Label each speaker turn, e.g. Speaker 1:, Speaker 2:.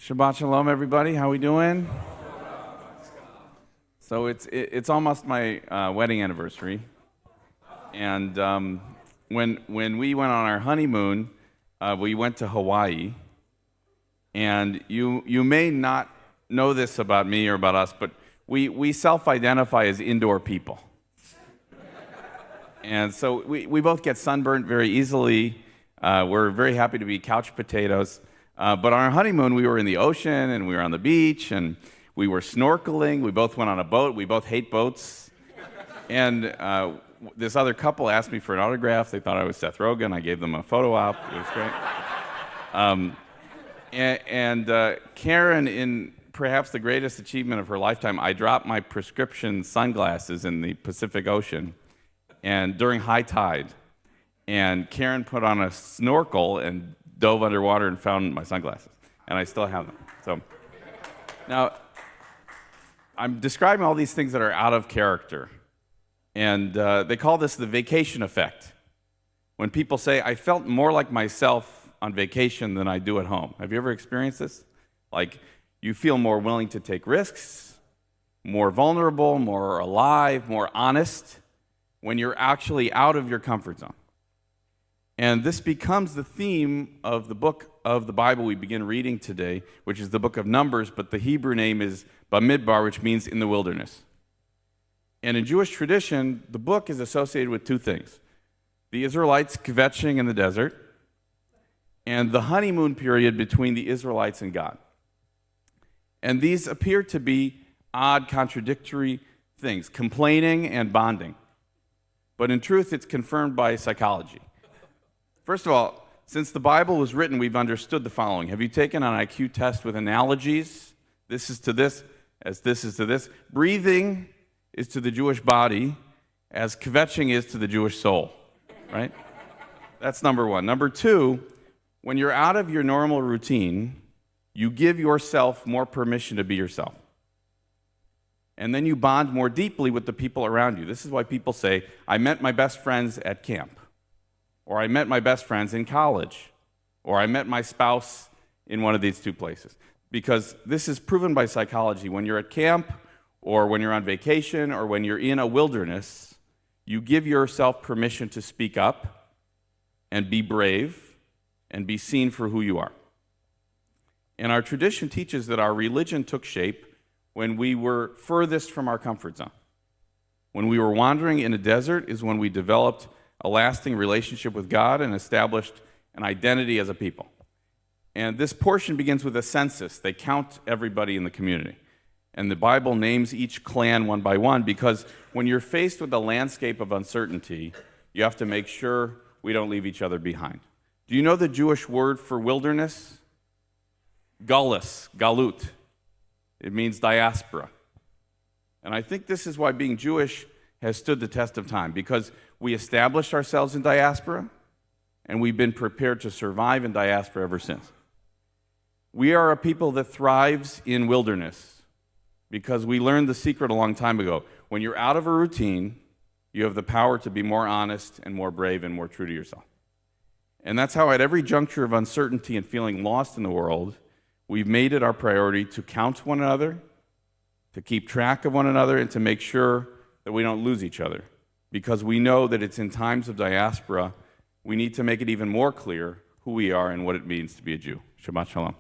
Speaker 1: Shabbat shalom, everybody. How we doing? So it's almost my wedding anniversary, and when we went on our honeymoon, we went to Hawaii, and you may not know this about me or about us, but we self-identify as indoor people, and so we both get sunburnt very easily. We're very happy to be couch potatoes. But on our honeymoon, we were in the ocean, and we were on the beach, and we were snorkeling. We both went on a boat. We both hate boats. And this other couple asked me for an autograph. They thought I was Seth Rogen. I gave them a photo op. It was great. Karen, in perhaps the greatest achievement of her lifetime, I dropped my prescription sunglasses in the Pacific Ocean and during high tide. And Karen put on a snorkel and dove underwater and found my sunglasses, and I still have them. So now I'm describing all these things that are out of character, and they call this the vacation effect. When people say, I felt more like myself on vacation than I do at home. Have you ever experienced this? Like, you feel more willing to take risks, more vulnerable, more alive, more honest when you're actually out of your comfort zone. And this becomes the theme of the book of the Bible we begin reading today, which is the book of Numbers, but the Hebrew name is Bamidbar, which means in the wilderness. And in Jewish tradition, the book is associated with two things: the Israelites kvetching in the desert, and the honeymoon period between the Israelites and God. And these appear to be odd, contradictory things, complaining and bonding. But in truth, it's confirmed by psychology. First of all, since the Bible was written, we've understood the following. Have you taken an IQ test with analogies? This is to this, as this is to this. Breathing is to the Jewish body, as kvetching is to the Jewish soul, right? That's number one. Number two, when you're out of your normal routine, you give yourself more permission to be yourself. And then you bond more deeply with the people around you. This is why people say, I met my best friends at camp. Or I met my best friends in college, or I met my spouse in one of these two places. Because this is proven by psychology. When you're at camp, or when you're on vacation, or when you're in a wilderness, you give yourself permission to speak up and be brave and be seen for who you are. And our tradition teaches that our religion took shape when we were furthest from our comfort zone. When we were wandering in a desert is when we developed a lasting relationship with God and established an identity as a people. And this portion begins with a census. They count everybody in the community. And the Bible names each clan one by one because when you're faced with a landscape of uncertainty, you have to make sure we don't leave each other behind. Do you know the Jewish word for wilderness? Galus, galut. It means diaspora. And I think this is why being Jewish has stood the test of time, because we established ourselves in diaspora, and we've been prepared to survive in diaspora ever since. We are a people that thrives in wilderness, because we learned the secret a long time ago. When you're out of a routine, you have the power to be more honest and more brave and more true to yourself. And that's how at every juncture of uncertainty and feeling lost in the world, we've made it our priority to count one another, to keep track of one another, and to make sure that we don't lose each other, because we know that it's in times of diaspora we need to make it even more clear who we are and what it means to be a Jew. Shabbat shalom.